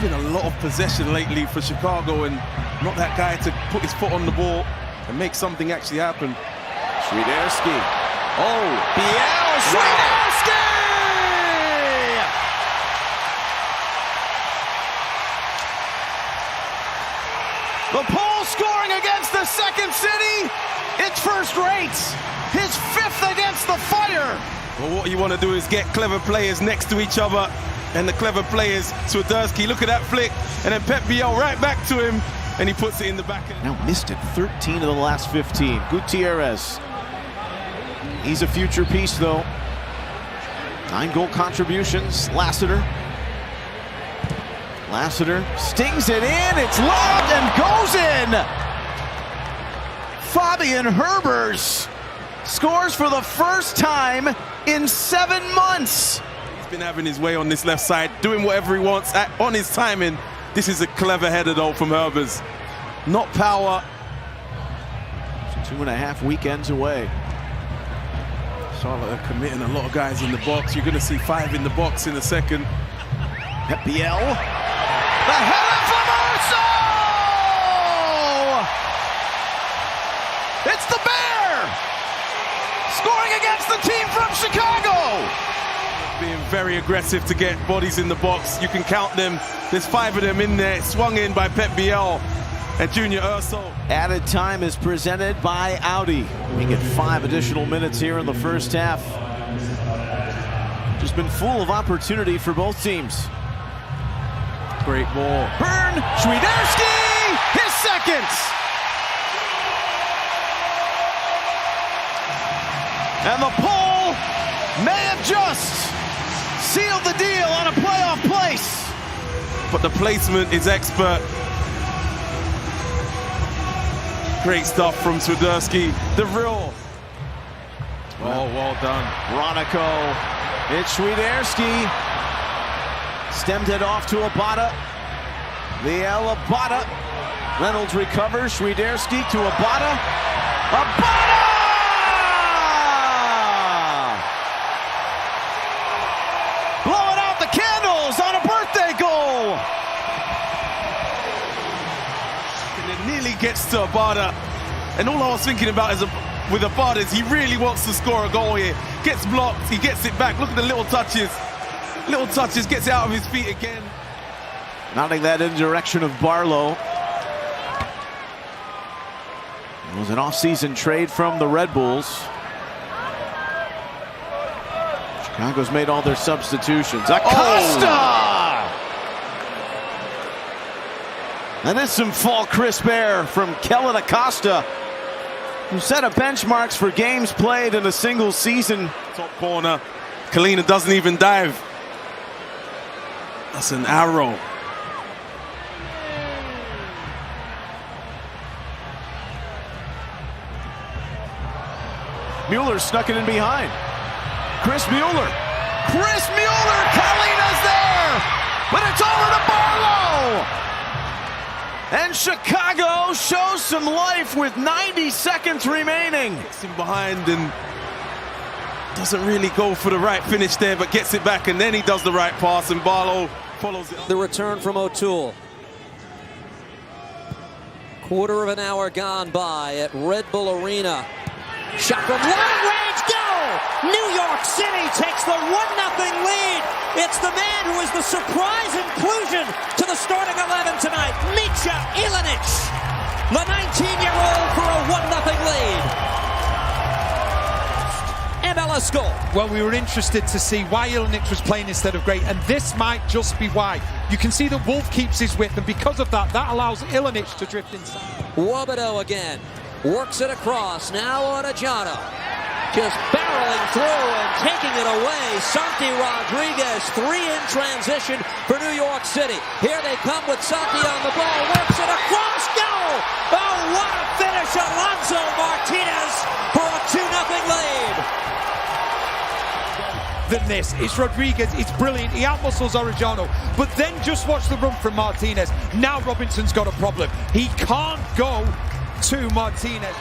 been a lot of possession lately for Chicago and not that guy to put his foot on the ball and make something actually happen. Swiderski. Oh, Biel. Swiderski! The Pole scoring against the second city. It's first rate. His fifth against the Fire. Well, what you want to do is get clever players next to each other, and the clever players, Swiderski, look at that flick, and then Pep Biel right back to him, and he puts it in the back. Now missed it 13 of the last 15. Gutierrez. He's a future piece, though. 9 goal contributions. Lassiter. Lassiter stings it in. It's lobbed and goes in. Fabian Herbers scores for the first time in 7 months. He's been having his way on this left side, doing whatever he wants on his timing. This is a clever header, though, from Herbers. Not power. 2.5 weekends away. Charlotte are committing a lot of guys in the box. You're going to see 5 in the box in a second. Pep Biel. The header from Urso! It's the Bear! Scoring against the team from Chicago! Being very aggressive to get bodies in the box. You can count them. There's 5 of them in there. Swung in by Pep Biel and Junior Urso. Added time is presented by Audi. We get 5 additional minutes here in the first half. Just been full of opportunity for both teams. Great ball. Byrne, Swiderski, his second. And the Pole may have just sealed the deal on a playoff place. But the placement is expert. Great stuff from Swiderski. The real. Oh, well done. Ronico. It's Swiderski. Stemmed it off to Abada. Liel Abada. Reynolds recovers. Swiderski to Abada. Abada! Blowing out the candles on a birthday goal. And it nearly gets to Abada. And all I was thinking about is with Abada is he really wants to score a goal here. Gets blocked, he gets it back. Look at the little touches. Little touches, gets it out of his feet again. Mounting that in the direction of Barlow. It was an off-season trade from the Red Bulls. Chicago's made all their substitutions. Acosta! Oh. And it's some fall crisp air from Kellen Acosta, who set a benchmarks for games played in a single season. Top corner. Kalina doesn't even dive. That's an arrow. Mueller snuck it in behind. Chris Mueller. Chris Mueller! Kalina's there! But it's over to Barlow! And Chicago shows some life with 90 seconds remaining. Gets him behind and doesn't really go for the right finish there, but gets it back, and then he does the right pass, and Barlow follows it. The return from O'Toole. Quarter of an hour gone by at Red Bull Arena. Shot from long range, goal! New York City takes the 1-0 lead. It's the man who is the surprise inclusion to the starting 11 tonight, Mitja Ilenic. The 19-year-old for a 1-0 lead. MLS goal. Well, we were interested to see why Ilenic was playing instead of Gray, and this might just be why. You can see that Wolf keeps his width, and because of that, that allows Ilenic to drift inside. Wobedo again. Works it across. Now on Ajano. Just barreling through and taking it away. Santi Rodriguez, 3 in transition for New York City. Here they come with Santi on the ball. Works it across. Goal! Oh, what a finish. Alonso Martinez for a 2-0 lead. Than this. It's Rodriguez, it's brilliant, he outmuscles Orellano, but then just watch the run from Martinez. Now Robinson's got a problem. He can't go to Martinez.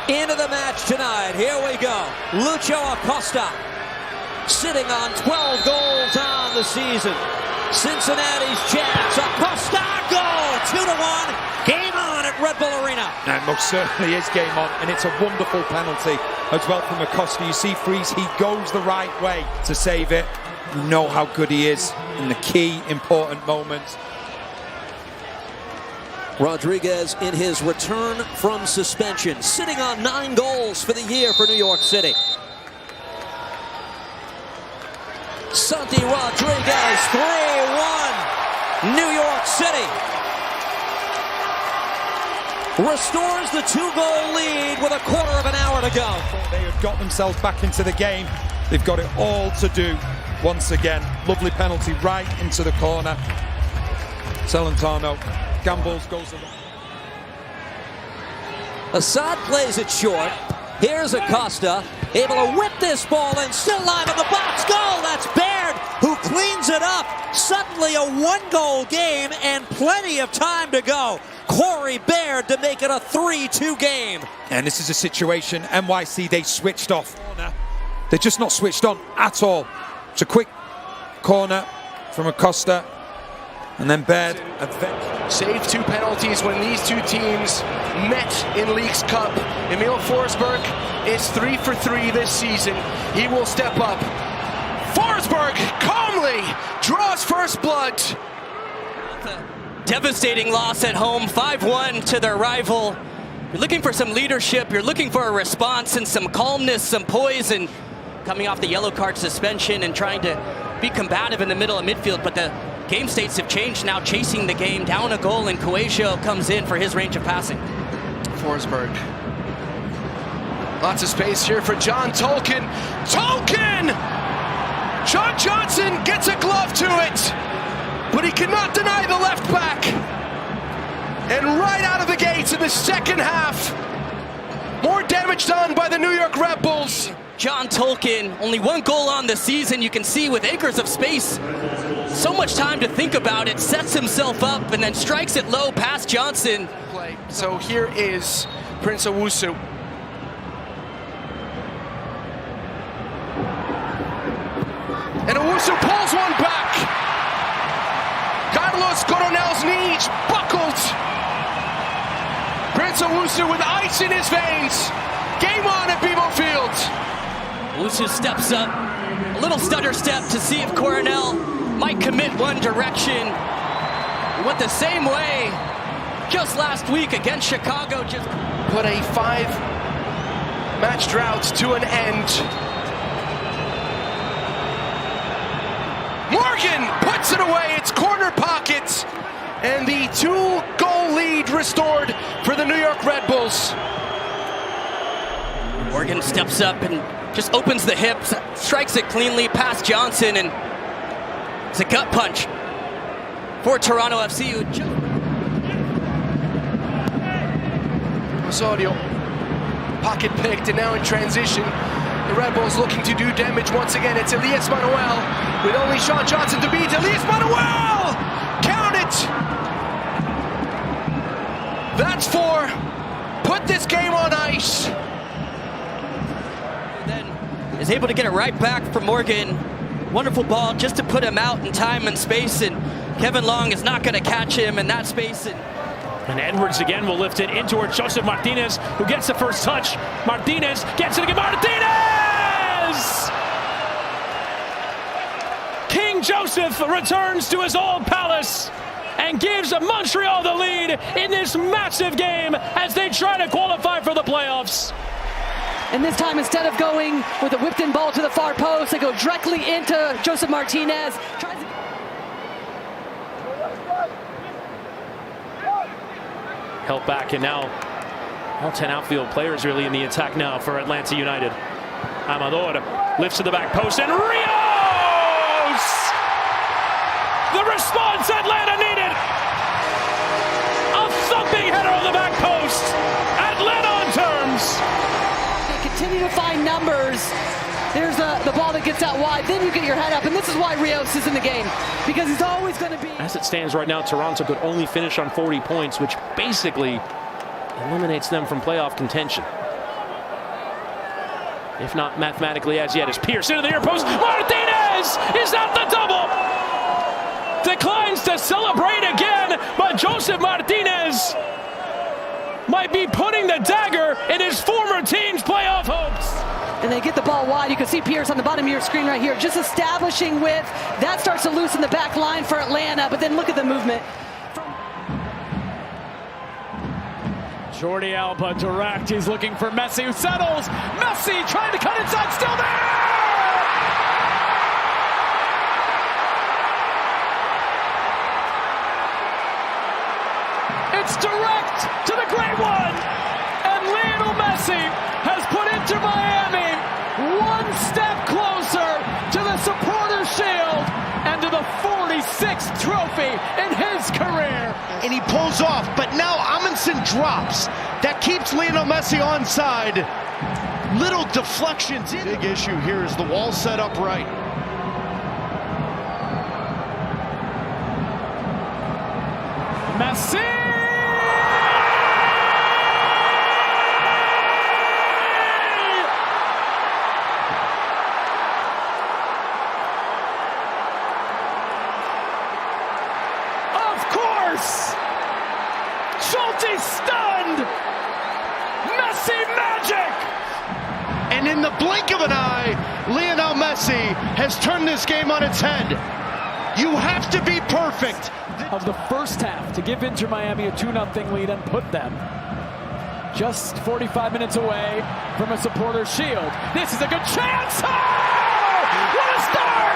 Into the match tonight, here we go. Lucho Acosta, sitting on 12 goals on the season. Cincinnati's Jets. Acosta, goal! 2-1. Game on at Red Bull Arena. And most certainly is game on, and it's a wonderful penalty as well from Acosta. You see Freeze, he goes the right way to save it. You know how good he is in the key, important moments. Rodriguez in his return from suspension, sitting on 9 goals for the year for New York City. Santi Rodriguez, 3-1. New York City restores the 2-goal lead with a quarter of an hour to go. They have got themselves back into the game. They've got it all to do once again. Lovely penalty right into the corner. Celentano gambles, goes along. Assad plays it short. Here's Acosta, able to whip this ball and still live on the box. Goal! That's Baird who cleans it up. Suddenly a 1-goal game and plenty of time to go. Corey Baird to make it a 3-2 game. And this is a situation, NYC, they switched off. They're just not switched on at all. It's a quick corner from Acosta. And then Baird saved 2 penalties when these two teams met in Leagues Cup. Emil Forsberg is 3 for 3 this season. He will step up. Forsberg calmly draws first blood. Devastating loss at home, 5-1 to their rival. You're looking for some leadership, you're looking for a response and some calmness, some poise, and coming off the yellow card suspension and trying to be combative in the middle of midfield, but the game states have changed now, chasing the game, down a goal, and Coelho comes in for his range of passing. Forsberg. Lots of space here for John Tolkin. Tolkin! Sean Johnson gets a glove to it, but he cannot deny the left back. And right out of the gates in the second half, more damage done by the New York Red Bulls. John Tolkin, only 1 goal on the season. You can see with acres of space, so much time to think about it, sets himself up and then strikes it low past Johnson. So here is Prince Owusu. And Owusu pulls one back. Carlos Coronel's knees buckled. Prince Owusu with ice in his veins. Game on at BMO Field. Owusu steps up, a little stutter step to see if Coronel might commit one direction. He went the same way just last week against Chicago. Just put a 5-match drought to an end. Morgan puts it away. It's corner pocket. And the 2-goal lead restored for the New York Red Bulls. Morgan steps up and just opens the hips, strikes it cleanly past Johnson, and it's a gut punch for Toronto FC. Osorio, pocket picked and now in transition. The Red Bulls looking to do damage once again. It's Elias Manuel with only Sean Johnson to beat. Elias Manuel! Count it! That's 4. Put this game on ice. Then is able to get it right back from Morgan. Wonderful ball just to put him out in time and space, and Kevin Long is not going to catch him in that space. And Edwards again will lift it in towards Joseph Martinez, who gets the first touch. Martinez gets it again. Martinez! King Joseph returns to his old palace and gives Montreal the lead in this massive game as they try to qualify for the playoffs. And this time, instead of going with a whipped-in ball to the far post, they go directly into Joseph Martinez. Help back, and now all 10 outfield players really in the attack now for Atlanta United. Amador lifts to the back post, and Rios! The response Atlanta needed! A thumping header on the back post! Atlanta on terms! They continue to find numbers. There's the ball that gets out wide. Then you get your head up, and this is why Rios is in the game, because he's always going to be. As it stands right now, Toronto could only finish on 40 points, which basically eliminates them from playoff contention. If not mathematically as yet, as Pierce into the near post. Martinez is at the double! declines to celebrate again, but Joseph Martinez might be putting the dagger in his former team's playoff hopes. And they get the ball wide. You can see Pierce on the bottom of your screen right here, just establishing width. That starts to loosen the back line for Atlanta, but then look at the movement. Jordi Alba direct, he's looking for Messi, who settles. Messi trying to cut inside, still there! It's direct to the great one, and Lionel Messi has put Inter Miami one step closer to the Supporters' Shield and to the 46th trophy in his career. And he pulls off, but now Amundsen drops. That keeps Lionel Messi onside. Little deflections. Big issue here is the wall set up right. Messi! Schulte stunned! Messi magic! And in the blink of an eye, Lionel Messi has turned this game on its head. You have to be perfect. Of the first half to give Inter Miami a 2-0 lead and put them just 45 minutes away from a Supporters' Shield. This is a good chance! Oh! What a start!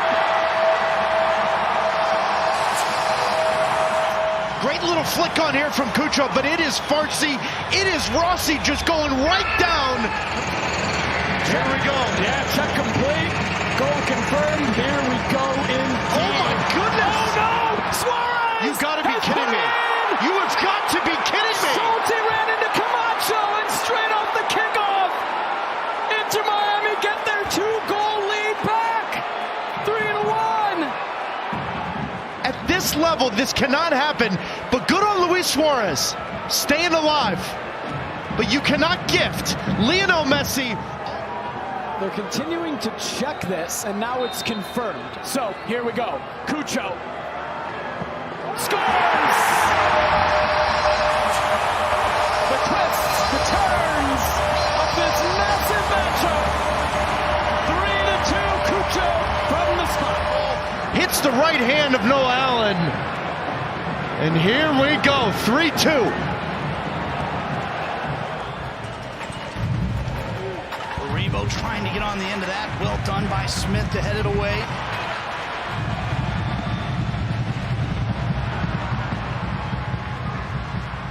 Great little flick on here from Cucho, but it is Farsi. It is Rossi just going right down. Here we go. Yeah, check complete. Goal confirmed. Here we go in. Oh my goodness. Oh no! Suarez! You've got to be kidding me. You have got to be kidding me. Schulte ran into Camacho and straight off the kickoff. Inter Miami get their 2-goal lead back. 3-1. At this level, this cannot happen, but good on Luis Suarez, staying alive. But you cannot gift Lionel Messi. They're continuing to check this, and now it's confirmed. So, here we go. Cucho scores! The twists, the turns of this massive matchup. 3-2, Cucho from the spot. Hits the right hand of Noah Allen. And here we go, 3-2. Rebo trying to get on the end of that. Well done by Smith to head it away.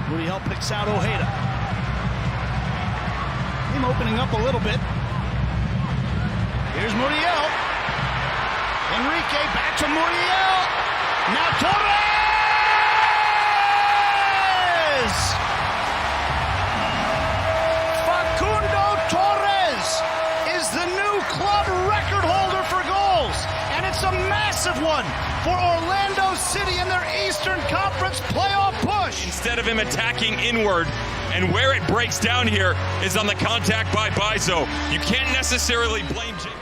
Muriel picks out Ojeda. Him opening up a little bit. Here's Muriel. Enrique back to Muriel. Now Torres! Facundo Torres is the new club record holder for goals. And it's a massive one for Orlando City in their Eastern Conference playoff push. Instead of him attacking inward, and where it breaks down here is on the contact by Bizo. You can't necessarily blame Jake.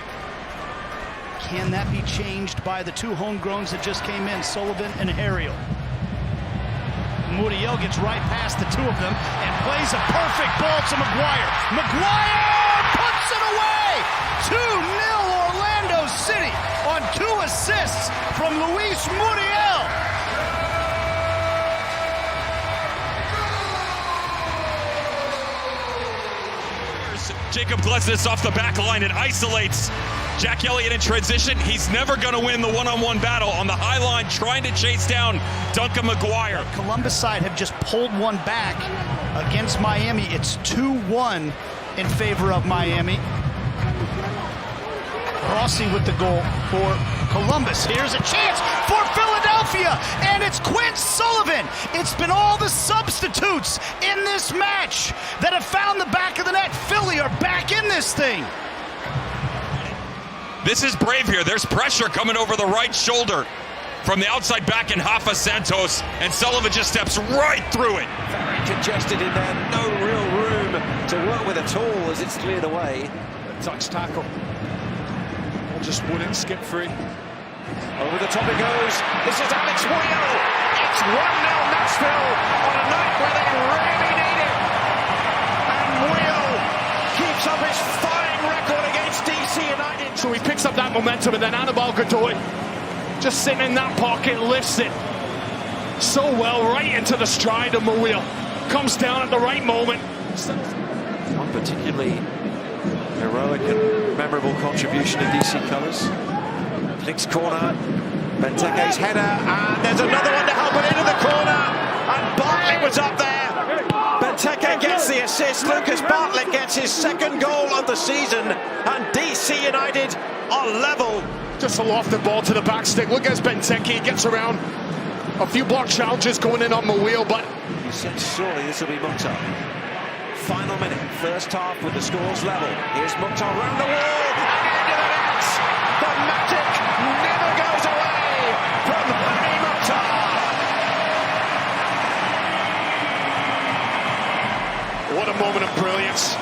Can that be changed by the two homegrowns that just came in, Sullivan and Harriel? Muriel gets right past the two of them and plays a perfect ball to Maguire. Maguire puts it away! 2-0 Orlando City on 2 assists from Luis Muriel. Jacob Glesnes off the back line and isolates Jack Elliott in transition. He's never going to win the one-on-one battle on the high line, trying to chase down Duncan Maguire. Columbus side have just pulled one back against Miami. It's 2-1 in favor of Miami. Rossi with the goal for Columbus. Here's a chance for Philadelphia, and it's Quinn Sullivan. It's been all the substitutes in this match that have found the back of the net. Philly are back in this thing. This is brave here. There's pressure coming over the right shoulder from the outside back in Rafa Santos, and Sullivan just steps right through it. Very congested in there, no real room to work with at all as it's cleared away. Touch tackle. Just wouldn't skip free. Over the top it goes. This is Alex Wheel. It's 1-0 Nashville on a night where they really need it. And Wheel keeps up his fine record against DC United. So he picks up that momentum, and then Anibal Godoy, just sitting in that pocket, lifts it so well right into the stride of Wheel. Comes down at the right moment. One particularly heroic and memorable contribution in DC colours. Flicks corner, Benteke's header, and there's another one to help it into the corner, and Bartlett was up there. Benteke gets the assist, Lucas Bartlett gets his second goal of the season, and DC United are level. Just a lofted ball to the back stick. Look at Benteke, he gets around. A few block challenges going in on Wheel, but He said surely this will be Mukhtar. Final minute, first half with the scores level. Here's Mukhtar round the wall and into the net. The magic never goes away from Hani Mukhtar. what a moment of brilliance.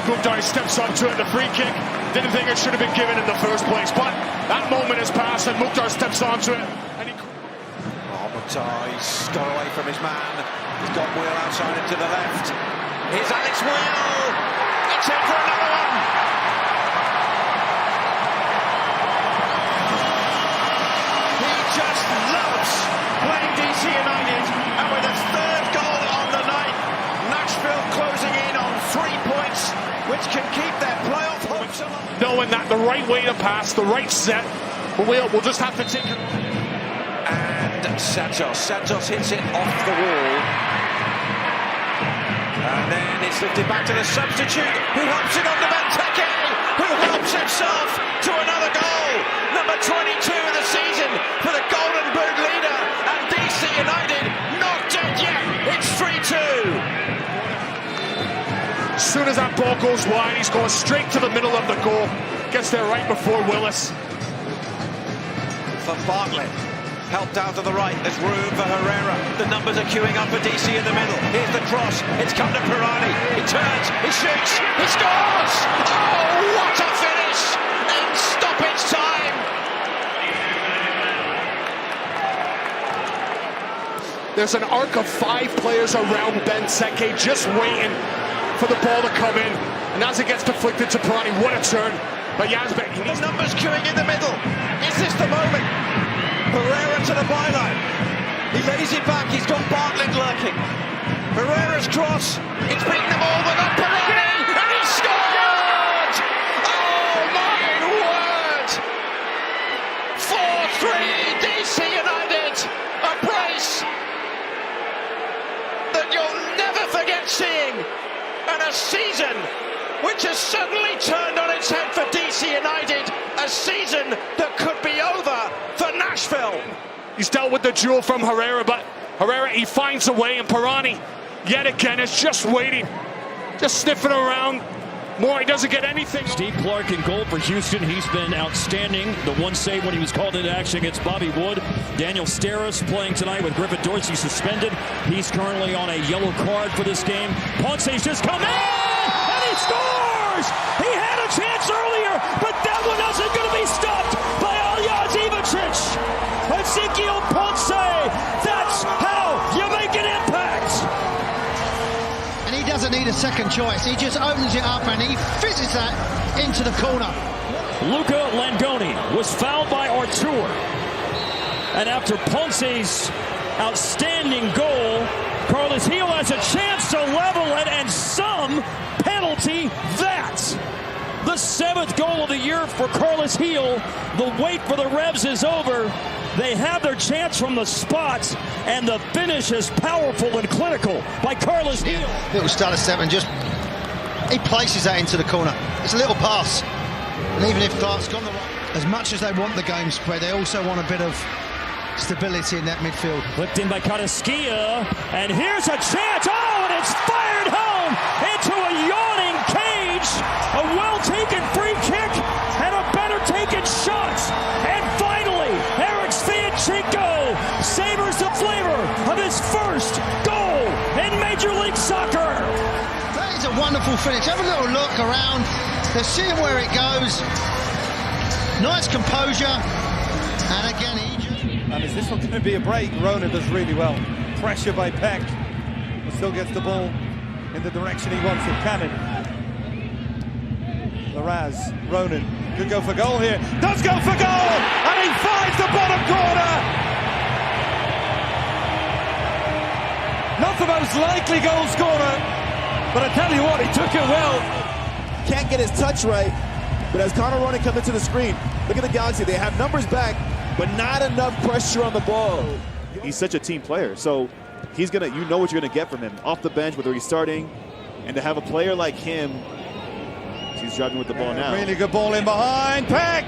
Mukhtar steps onto it, the free kick. Didn't think it should have been given in the first place, but that moment has passed and Mukhtar steps onto it. And Mukhtar, he's got away from his man. He's got Wheel outside him to the left. Here's Alex Wheel. It's in for another one. He just loves playing DC United. And with a third goal on the night, Nashville closing in on 3 points, which can keep their playoff hopes alive. Knowing that the right way to pass, the right set, we'll just have to take it. Santos hits it off the wall, and then it's lifted back to the substitute, who helps it on to Benteke, who helps himself to another goal, number 22 of the season for the Golden Boot leader, and DC United not dead yet. It's 3-2. As soon as that ball goes wide, he's going straight to the middle of the goal, gets there right before Willis. For Bartlett. Helped out to the right, there's room for Herrera. The numbers are queuing up for DC in the middle. Here's the cross, it's come to Pirani. He turns, he shoots, he scores! Oh, what a finish! In stoppage time! There's an arc of 5 players around Benteke just waiting for the ball to come in. And as it gets deflected to Pirani, what a turn. But Yazbek, the numbers queuing in the middle. Is this the moment? Herrera to the byline. He lays it back. He's got Bartlett lurking. Herrera's cross. It's beaten them all, but not Pirani. And he scored! Oh, my word! 4-3 DC United. A brace that you'll never forget seeing. And a season which has suddenly turned on its head for DC United. A season that could be over for Nashville. He's dealt with the jewel from Herrera, but Herrera, he finds a way, and Pirani, yet again, is just waiting, just sniffing around. More, he doesn't get anything. Steve Clark in goal for Houston. He's been outstanding. The one save when he was called into action against Bobby Wood. Daniel Steres playing tonight with Griffin Dorsey suspended. He's currently on a yellow card for this game. Ponce's just come in, and he scores! He had a chance earlier, but that one isn't going to be stopped by Aljaz Ivacic. Ezequiel Ponce, that's how you make an impact. And he doesn't need a second choice. He just opens it up and he fizzes that into the corner. Luca Langoni was fouled by Artur. And after Ponce's outstanding goal, Carlos Gil has a chance to level it, and some penalty that. The 7th goal of the year for Carlos Gil. The wait for the Revs is over. They have their chance from the spot, and the finish is powerful and clinical by Carlos Gil. Little stutter step and just, he places that into the corner. It's a little pass. And even if Clark's gone the right, as much as they want the game spread, they also want a bit of stability in that midfield. Flipped in by Karaskia, and here's a chance. Oh, and it's fired home into a yawning cage. A well-taken free kick and a better-taken shot. And finally, Eric Sviatchenko savors the flavor of his first goal in Major League Soccer. That is a wonderful finish. Have a little look around. They're seeing where it goes. Nice composure. And again, Egypt. And is this one going to be a break? Ronan does really well. Pressure by Peck. But still gets the ball in the direction he wants it. Cannon. Laraz. Ronan could go for goal here. Does go for goal! And he finds the bottom corner! Not the most likely goal scorer, but I tell you what, he took it well. Can't get his touch right, but as Connor Ronan comes into the screen, look at the Galaxy. They have numbers back, but not enough pressure on the ball. He's such a team player, so he's gonna, you know what you're gonna get from him off the bench, whether he's starting, and to have a player like him, he's driving with the ball now. Really good ball in behind. Peck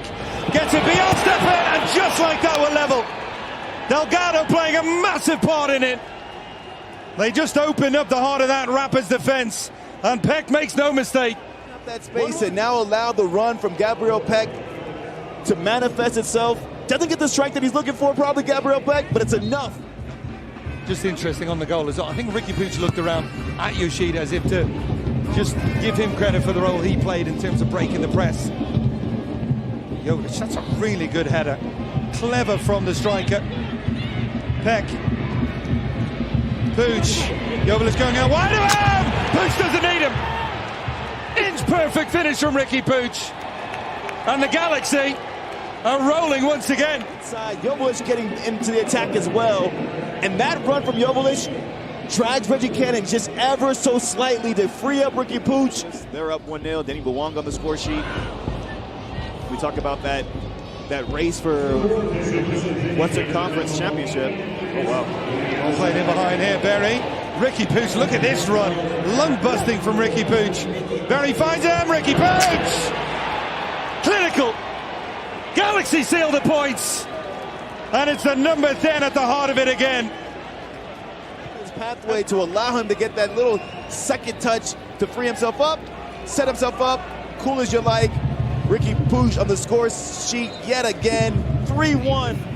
gets it beyond Stefan, and just like that, we're level. Delgado playing a massive part in it. They just opened up the heart of that Rapids defense, and Peck makes no mistake. That space and now allow the run from Gabriel Peck to manifest itself. Doesn't get the strike that he's looking for, probably Gabriel Peck, but it's enough. Just interesting on the goal as well. I think Ricky Pooch looked around at Yoshida as if to just give him credit for the role he played in terms of breaking the press. Jovic, that's a really good header. Clever from the striker. Peck. Pooch. Jovic going out wide of him! Pooch doesn't need him! Inch-perfect finish from Ricky Pooch. And the Galaxy are rolling once again. Inside, Jovic getting into the attack as well. And that run from Jovic drags Reggie Cannon just ever so slightly to free up Ricky Pooch. They're up 1-0. Denny Bawang on the score sheet. We talk about that race for Western Conference Championship. Oh, wow. All played in behind here, Berry. Ricky Pooch, look at this run. Lung busting from Ricky Pooch. Berry finds him, Ricky Pooch! Clinical. Galaxy seal the points. And it's the number 10 at the heart of it again. His pathway to allow him to get that little second touch to free himself up, set himself up, cool as you like. Ricky Pooch on the score sheet yet again, 3-1.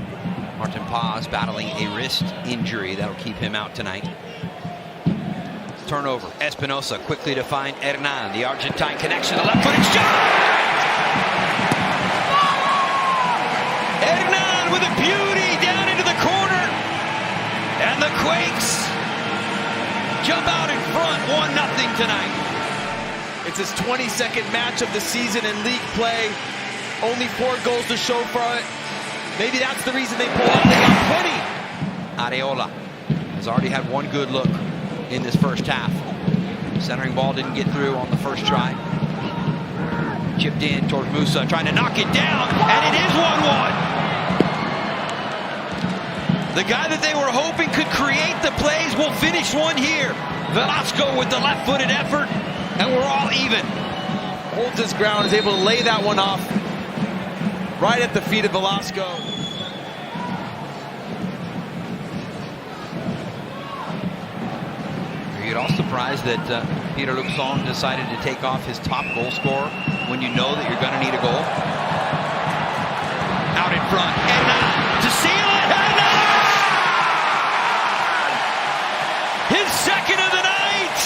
Martin Paz battling a wrist injury that'll keep him out tonight. Turnover, Espinosa quickly to find Hernan. The Argentine connection, the left-footed shot! Hernan with a beauty down into the corner. And the Quakes jump out in front, 1-0 tonight. It's his 22nd match of the season in league play. Only 4 goals to show for it. Maybe that's the reason they pulled out. They got plenty. Areola has already had one good look in this first half. Centering ball didn't get through on the first try. Chipped in towards Musa, trying to knock it down, and it is 1-1. The guy that they were hoping could create the plays will finish one here. Velasco with the left-footed effort, and we're all even. Holds his ground, is able to lay that one off right at the feet of Velasco. Are you at all surprised that Peter Luxon decided to take off his top goal scorer when you know that you're going to need a goal? Out in front, and to seal it, and his second of the night!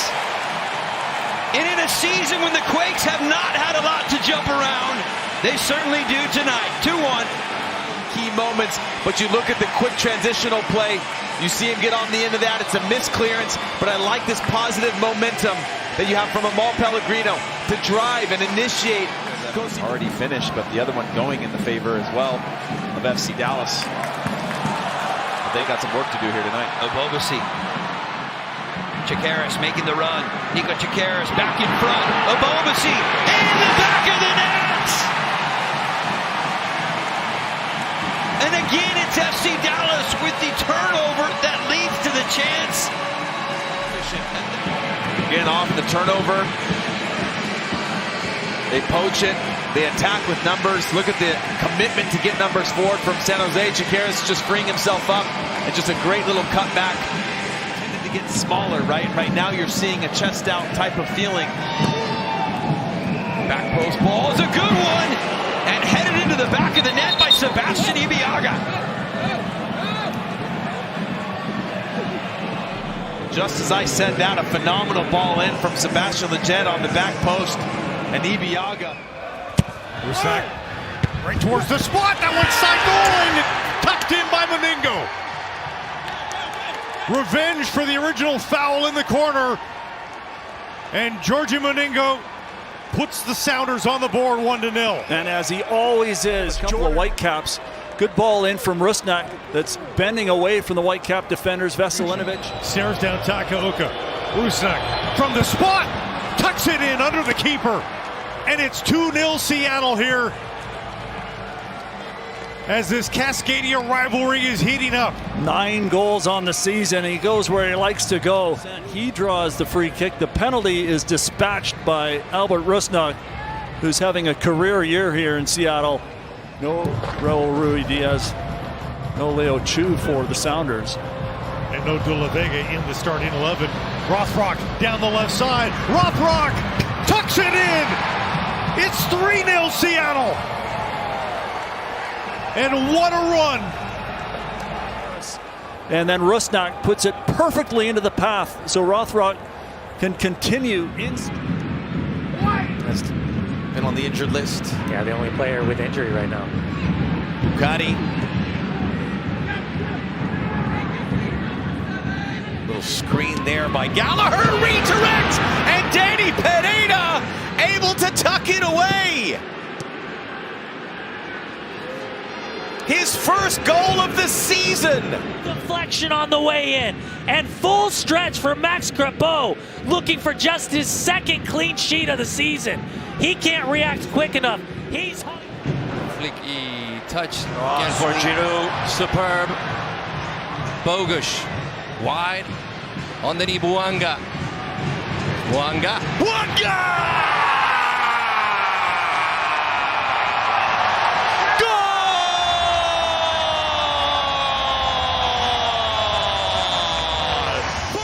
And in a season when the Quakes have not had a lot to jump around, they certainly do tonight. 2-1. Key moments, but you look at the quick transitional play, you see him get on the end of that. It's a missed clearance, but I like this positive momentum that you have from Amal Pellegrino to drive and initiate. Already finished, but the other one going in the favor as well of FC Dallas. But they got some work to do here tonight. Obobasi. Chikaris making the run. Nico Chikaris back in front. Obobasi in the back of the net! And again, it's FC Dallas with the turnover that leads to the chance. Again, off the turnover. They poach it. They attack with numbers. Look at the commitment to get numbers forward from San Jose. Chikaris just freeing himself up. And just a great little cutback. Tended to get smaller, right? Right now you're seeing a chest out type of feeling. Back post ball is a good one. And headed into the back of the net by Sebastian Ibeagha. Just as I said that, a phenomenal ball in from Sebastian Lletget on the back post. And Ibeagha. Rusak Right towards the spot. That one's side goal and tucked in by Moningo. Revenge for the original foul in the corner. And Georgie Moningo puts the Sounders on the board 1-0. And as he always is, a couple of Whitecaps. Good ball in from Rusnak that's bending away from the Whitecap defenders. Veselinovic stares down Takaoka. Rusnak from the spot, tucks it in under the keeper. And it's 2-0 Seattle here as this Cascadia rivalry is heating up. 9 goals on the season. He goes where he likes to go. He draws the free kick. The penalty is dispatched by Albert Rusnak, who's having a career year here in Seattle. No Raul Ruiz-Diaz, no Leo Chu for the Sounders. And no De La Vega in the starting 11. Rothrock down the left side. Rothrock tucks it in. It's 3-0 Seattle. And what a run. And then Rusnak puts it perfectly into the path so Rothrock can continue in. Has been on the injured list. Yeah, the only player with injury right now. Bugatti. Little screen there by Gallagher. Redirect! And Danny Pineda able to tuck it away. His first goal of the season. Deflection on the way in. And full stretch for Max Crepeau, looking for just his second clean sheet of the season. He can't react quick enough. He's... Flicky touch again for Giroud. Superb. Bogusz. Wide. On the knee, Bouanga. Bouanga.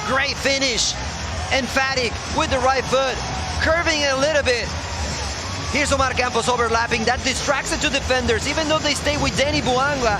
Great finish, emphatic with the right foot, curving it a little bit. Here's Omar Campos overlapping, that distracts the two defenders, even though they stay with Danny Bouanga.